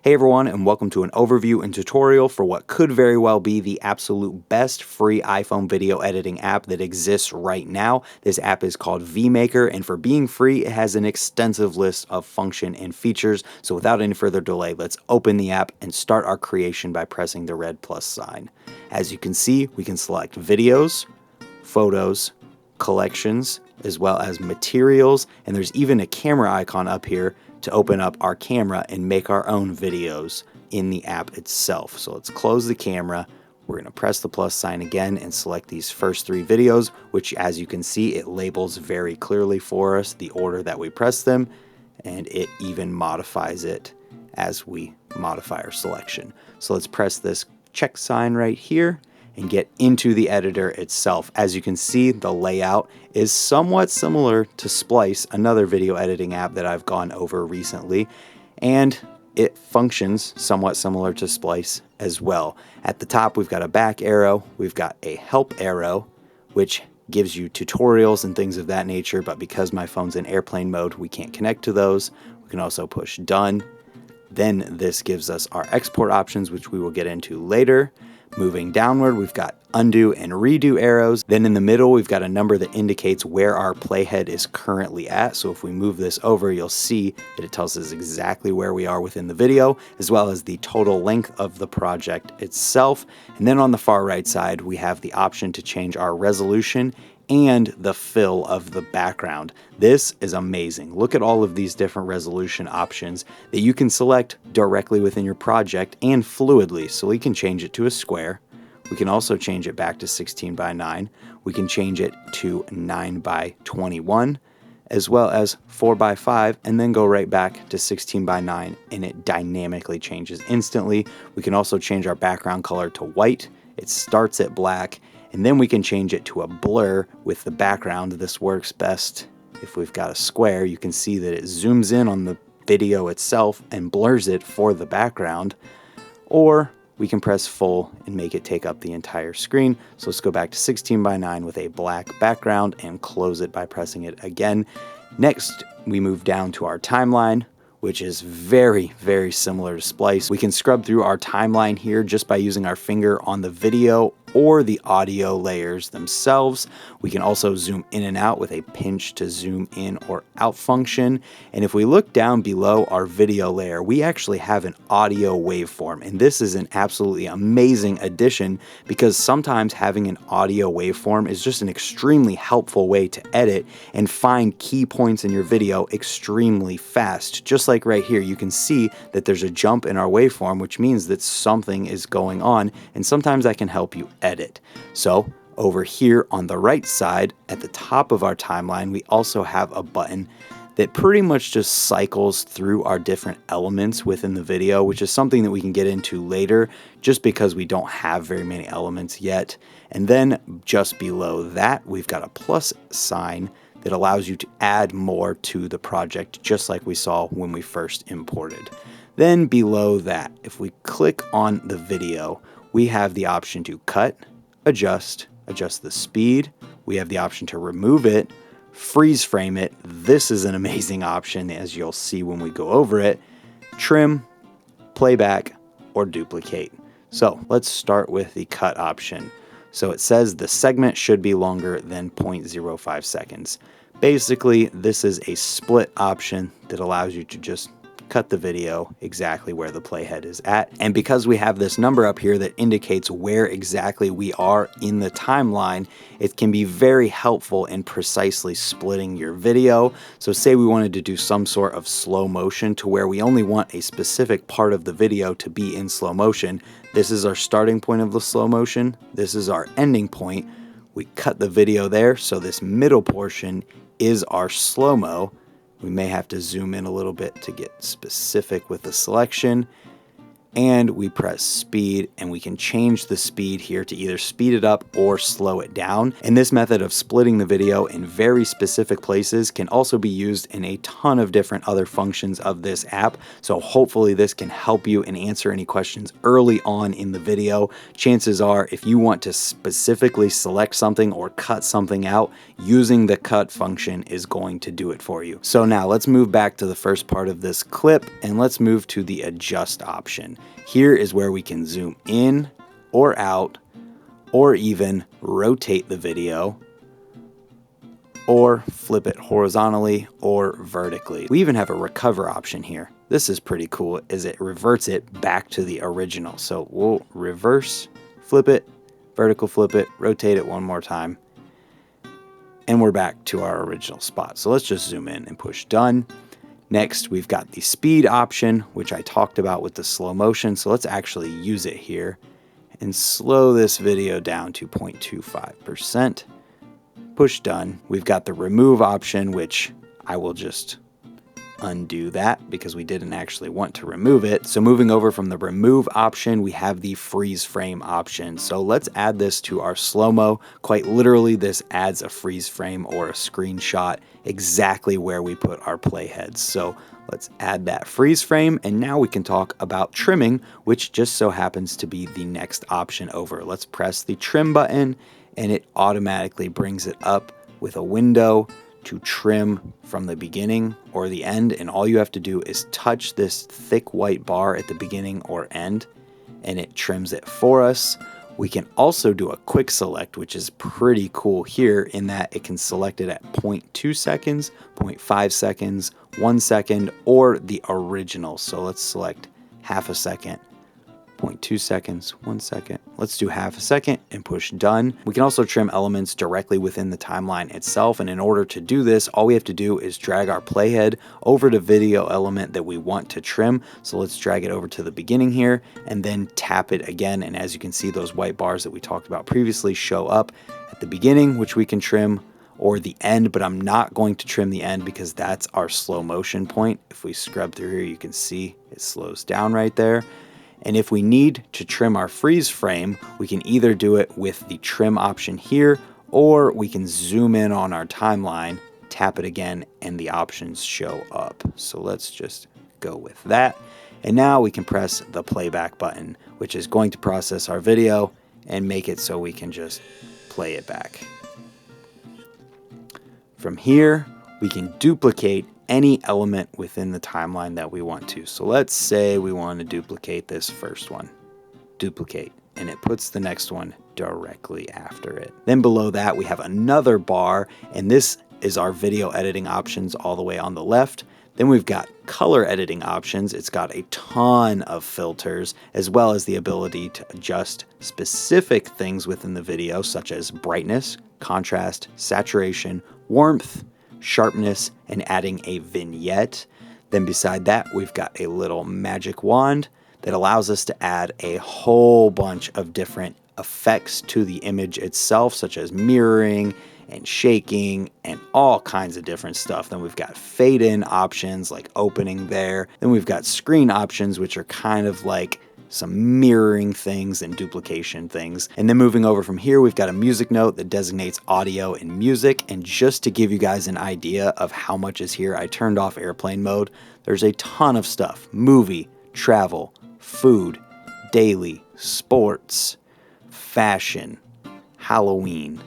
Hey everyone, and welcome to an overview and tutorial for what could very well be the absolute best free iPhone video editing app that exists right now. This app is called VMaker, and for being free, it has an extensive list of function and features. So without any further delay, let's open the app and start our creation by pressing the red plus sign. As you can see, we can select videos, photos, collections, as well as materials, and there's even a camera icon up here to open up our camera and make our own videos in the app itself. So let's close the camera. We're going to press the plus sign again and select these first three videos, which as you can see, it labels very clearly for us the order that we press them, and it even modifies it as we modify our selection. So let's press this check sign right here and get into the editor itself. As you can see, the layout is somewhat similar to Splice, another video editing app that I've gone over recently, and it functions somewhat similar to Splice as well. At the top, we've got a back arrow, we've got a help arrow, which gives you tutorials and things of that nature, but because my phone's in airplane mode, we can't connect to those. We can also push done. Then this gives us our export options, which we will get into later. Moving downward, we've got undo and redo arrows. Then in the middle, we've got a number that indicates where our playhead is currently at. So if we move this over, you'll see that it tells us exactly where we are within the video, as well as the total length of the project itself. And then on the far right side, we have the option to change our resolution and the fill of the background. This is amazing. Look at all of these different resolution options that you can select directly within your project and fluidly. So we can change it to a square. We can also change it back to 16 by 9. We can change it to 9 by 21, as well as 4 by 5, and then go right back to 16 by 9, and it dynamically changes instantly. We can also change our background color to white. It starts at black, and then we can change it to a blur with the background. This works best if we've got a square. You can see that it zooms in on the video itself and blurs it for the background. Or we can press full and make it take up the entire screen. So let's go back to 16 by 9 with a black background and close it by pressing it again. Next, we move down to our timeline, which is very, very similar to Splice. We can scrub through our timeline here just by using our finger on the video or the audio layers themselves. We can also zoom in and out with a pinch to zoom in or out function. And if we look down below our video layer, we actually have an audio waveform. And this is an absolutely amazing addition because sometimes having an audio waveform is just an extremely helpful way to edit and find key points in your video extremely fast. Just like right here, you can see that there's a jump in our waveform, which means that something is going on, and sometimes that can help you edit. So over here on the right side at the top of our timeline, we also have a button that pretty much just cycles through our different elements within the video, which is something that we can get into later just because we don't have very many elements yet. And then just below that, we've got a plus sign that allows you to add more to the project, just like we saw when we first imported. Then below that, if we click on the video, we have the option to cut, adjust the speed. We have the option to remove it, freeze frame it. This is an amazing option, as you'll see when we go over it. Trim, playback, or duplicate. So let's start with the cut option. So it says the segment should be longer than 0.05 seconds. Basically, this is a split option that allows you to just cut the video exactly where the playhead is at. And because we have this number up here that indicates where exactly we are in the timeline, it can be very helpful in precisely splitting your video. So say we wanted to do some sort of slow motion to where we only want a specific part of the video to be in slow motion. This is our starting point of the slow motion. This is our ending point. We cut the video there, so this middle portion is our slow-mo. We may have to zoom in a little bit to get specific with the selection. and we press speed, and we can change the speed here to either speed it up or slow it down. And this method of splitting the video in very specific places can also be used in a ton of different other functions of this app. So hopefully this can help you and answer any questions early on in the video. Chances are, if you want to specifically select something or cut something out, using the cut function is going to do it for you. So now let's move back to the first part of this clip, and let's move to the adjust option. Here is where we can zoom in or out, or even rotate the video, or flip it horizontally or vertically. We even have a recover option here. This is pretty cool, as it reverts it back to the original. So we'll reverse, flip it, vertical flip it, rotate it one more time, and we're back to our original spot. So let's just zoom in and push done. Next, we've got the speed option, which I talked about with the slow motion. So let's actually use it here and slow this video down to 0.25%. Push done. We've got the remove option, which I will just undo that because we didn't actually want to remove it. So moving over from the remove option, we have the freeze frame option. So let's add this to our slow-mo. Quite literally, this adds a freeze frame or a screenshot exactly where we put our playheads. So let's add that freeze frame, and now we can talk about trimming, which just so happens to be the next option over. Let's press the trim button, and it automatically brings it up with a window to trim from the beginning or the end, and all you have to do is touch this thick white bar at the beginning or end, and it trims it for us. We can also do a quick select, which is pretty cool here in that it can select it at 0.2 seconds, 0.5 seconds, 1 second, or the original. So let's select half a second, 0.2 seconds, 1 second. Let's do half a second and push done. We can also trim elements directly within the timeline itself. And in order to do this, all we have to do is drag our playhead over the video element that we want to trim. So let's drag it over to the beginning here and then tap it again. And as you can see, those white bars that we talked about previously show up at the beginning, which we can trim, or the end, but I'm not going to trim the end because that's our slow motion point. If we scrub through here, you can see it slows down right there. And if we need to trim our freeze frame, we can either do it with the trim option here, or we can zoom in on our timeline, tap it again, and the options show up. So let's just go with that. And now we can press the playback button, which is going to process our video and make it so we can just play it back. From here, we can duplicate any element within the timeline that we want to. So let's say we want to duplicate this first one. Duplicate, and it puts the next one directly after it. Then below that, we have another bar, and this is our video editing options all the way on the left. Then we've got color editing options. It's got a ton of filters, as well as the ability to adjust specific things within the video, such as brightness, contrast, saturation, warmth, sharpness, and adding a vignette. Then beside that, we've got a little magic wand that allows us to add a whole bunch of different effects to the image itself, such as mirroring and shaking and all kinds of different stuff. Then we've got fade in options like opening there. Then we've got screen options, which are kind of like some mirroring things and duplication things. And then moving over from here, we've got a music note that designates audio and music. And just to give you guys an idea of how much is here, I turned off airplane mode. There's a ton of stuff: movie, travel, food, daily, sports, fashion, Halloween.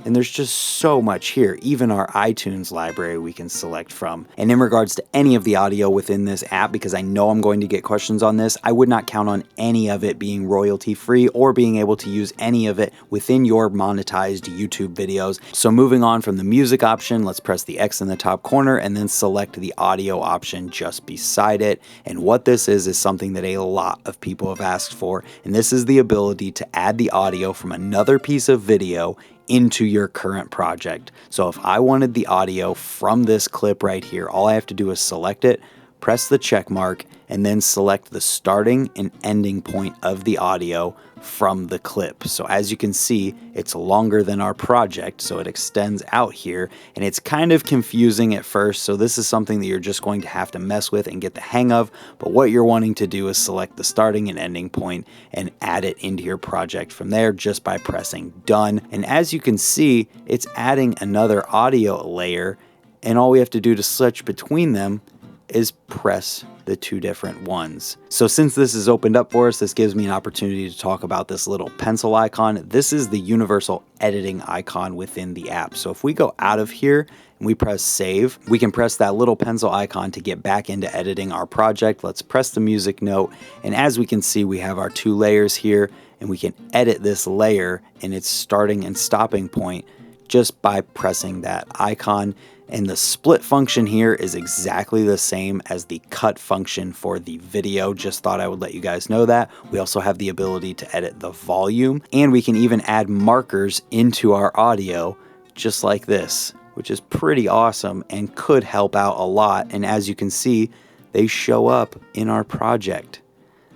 And there's just so much here, even our iTunes library we can select from. And in regards to any of the audio within this app, because I know I'm going to get questions on this, I would not count on any of it being royalty free or being able to use any of it within your monetized YouTube videos. So moving on from the music option, let's press the X in the top corner and then select the audio option just beside it. And what this is something that a lot of people have asked for. And this is the ability to add the audio from another piece of video into your current project. So if I wanted the audio from this clip right here, all I have to do is select it, press the check mark, and then select the starting and ending point of the audio from the clip. So as you can see, it's longer than our project, so it extends out here, and it's kind of confusing at first, so this is something that you're just going to have to mess with and get the hang of. But what you're wanting to do is select the starting and ending point and add it into your project from there just by pressing done. And as you can see, it's adding another audio layer, and all we have to do to switch between them is press the two different ones. So since this is opened up for us, this gives me an opportunity to talk about this little pencil icon. This is the universal editing icon within the app. So if we go out of here and we press save, we can press that little pencil icon to get back into editing our project. Let's press the music note, and as we can see, we have our two layers here, and we can edit this layer in its starting and stopping point just by pressing that icon. And the split function here is exactly the same as the cut function for the video. Just thought I would let you guys know that. We also have the ability to edit the volume, and we can even add markers into our audio just like this, which is pretty awesome and could help out a lot. And as you can see, they show up in our project.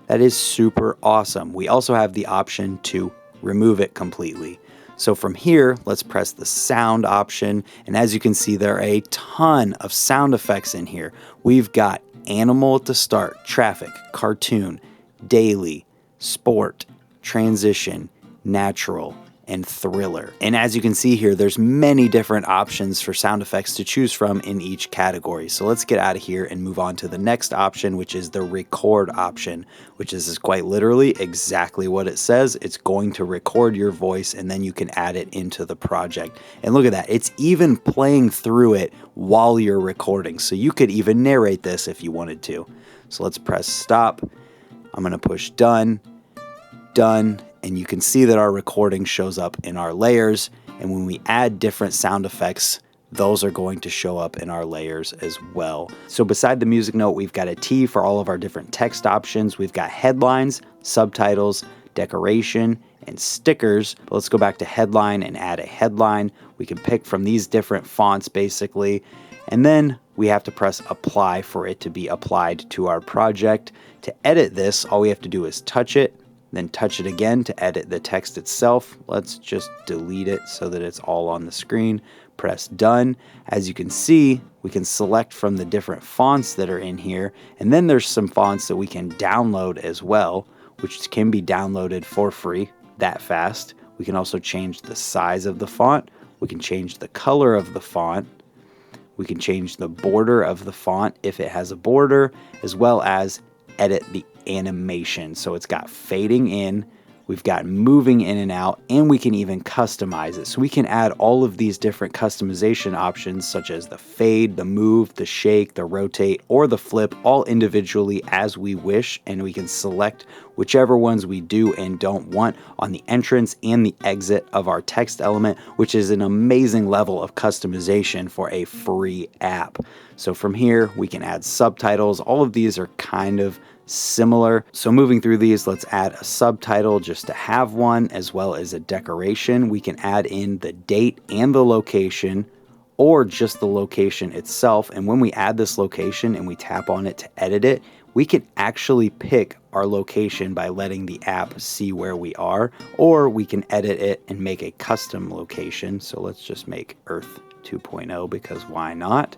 That is super awesome. We also have the option to remove it completely. So from here, let's press the sound option, and as you can see, there are a ton of sound effects in here. We've got animal at the start, traffic, cartoon, daily, sport, transition, natural, and thriller. And as you can see here, there's many different options for sound effects to choose from in each category. So let's get out of here and move on to the next option, which is the record option, which is quite literally exactly what it says. It's going to record your voice, and then you can add it into the project. And look at that, it's even playing through it while you're recording. So you could even narrate this if you wanted to. So let's press stop. I'm gonna push done, done, and you can see that our recording shows up in our layers. And when we add different sound effects, those are going to show up in our layers as well. So beside the music note, we've got a T for all of our different text options. We've got headlines, subtitles, decoration, and stickers. But let's go back to headline and add a headline. We can pick from these different fonts basically. And then we have to press apply for it to be applied to our project. To edit this, all we have to do is touch it, then touch it again to edit the text itself. Let's just delete it so that it's all on the screen. Press done. As you can see, we can select from the different fonts that are in here, and then there's some fonts that we can download as well, which can be downloaded for free that fast. We can also change the size of the font. We can change the color of the font. We can change the border of the font if it has a border, as well as edit the animation. So it's got fading in, we've got moving in and out, and we can even customize it. So we can add all of these different customization options, such as the fade, the move, the shake, the rotate, or the flip, all individually as we wish, and we can select whichever ones we do and don't want on the entrance and the exit of our text element, which is an amazing level of customization for a free app. So from here, we can add subtitles. All of these are kind of similar. So moving through these, let's add a subtitle just to have one, as well as a decoration. We can add in the date and the location, or just the location itself. And when we add this location and we tap on it to edit it, we can actually pick our location by letting the app see where we are, or we can edit it and make a custom location. So let's just make Earth 2.0 because why not?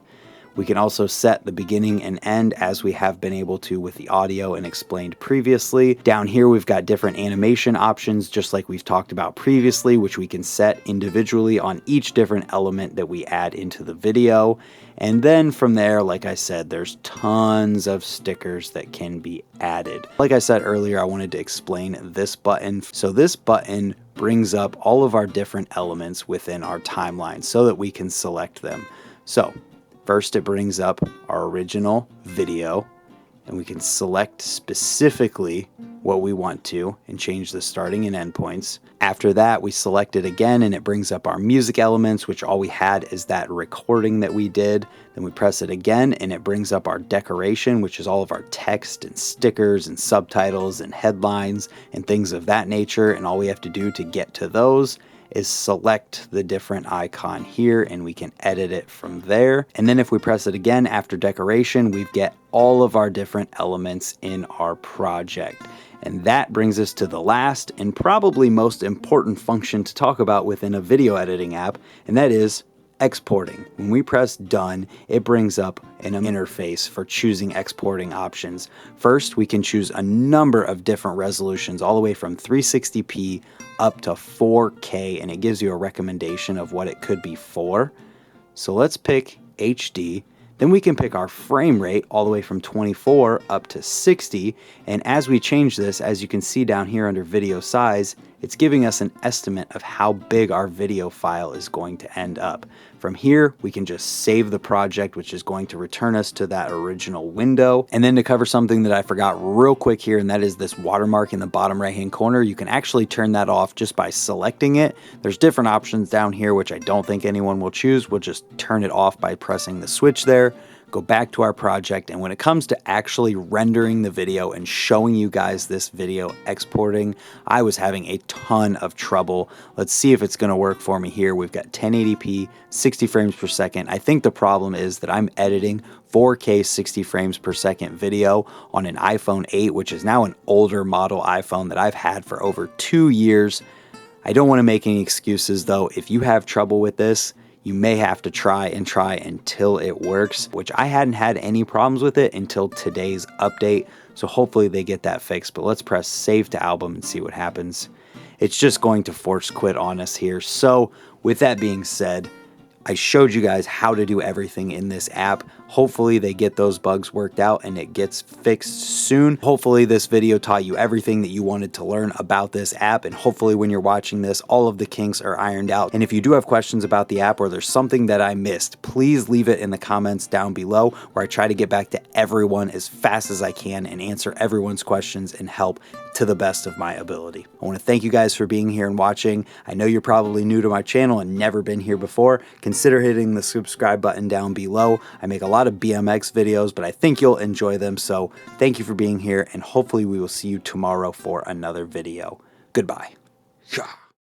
We can also set the beginning and end as we have been able to with the audio and explained previously. Down here, we've got different animation options, just like we've talked about previously, which we can set individually on each different element that we add into the video. And then from there, like I said, there's tons of stickers that can be added. Like I said earlier, I wanted to explain this button. So this button brings up all of our different elements within our timeline so that we can select them. So first, it brings up our original video, and we can select specifically what we want to and change the starting and end points. After that, we select it again, and it brings up our music elements, which all we had is that recording that we did. Then we press it again, and it brings up our decoration, which is all of our text and stickers and subtitles and headlines and things of that nature. And all we have to do to get to those is select the different icon here and we can edit it from there. And then if we press it again after decoration, we get all of our different elements in our project. And that brings us to the last and probably most important function to talk about within a video editing app, and that is exporting. When we press done, it brings up an interface for choosing exporting options. First, we can choose a number of different resolutions, all the way from 360p up to 4K, and it gives you a recommendation of what it could be for. So let's pick HD. Then we can pick our frame rate all the way from 24 up to 60. And as we change this, as you can see down here under video size, it's giving us an estimate of how big our video file is going to end up. From here, we can just save the project, which is going to return us to that original window. And then to cover something that I forgot real quick here, and that is this watermark in the bottom right-hand corner, you can actually turn that off just by selecting it. There's different options down here, which I don't think anyone will choose. We'll just turn it off by pressing the switch there. Go back to our project, and when it comes to actually rendering the video and showing you guys this video exporting, I was having a ton of trouble. Let's see if it's going to work for me here. We've got 1080p, 60 frames per second. I think the problem is that I'm editing 4K 60 frames per second video on an iPhone 8, which is now an older model iPhone that I've had for over 2 years. I don't want to make any excuses though. If you have trouble with this, you may have to try until it works, which I hadn't had any problems with it until today's update. So hopefully they get that fixed, but let's press save to album and see what happens. It's just going to force quit on us here. So with that being said, I showed you guys how to do everything in this app. Hopefully they get those bugs worked out and it gets fixed soon. Hopefully this video taught you everything that you wanted to learn about this app, and hopefully when you're watching this, all of the kinks are ironed out. And if you do have questions about the app or there's something that I missed, please leave it in the comments down below, where I try to get back to everyone as fast as I can and answer everyone's questions and help to the best of my ability. I want to thank you guys for being here and watching. I know you're probably new to my channel and never been here before. Consider hitting the subscribe button down below. I make a lot of BMX videos, but I think you'll enjoy them. So thank you for being here, and hopefully we will see you tomorrow for another video. Goodbye.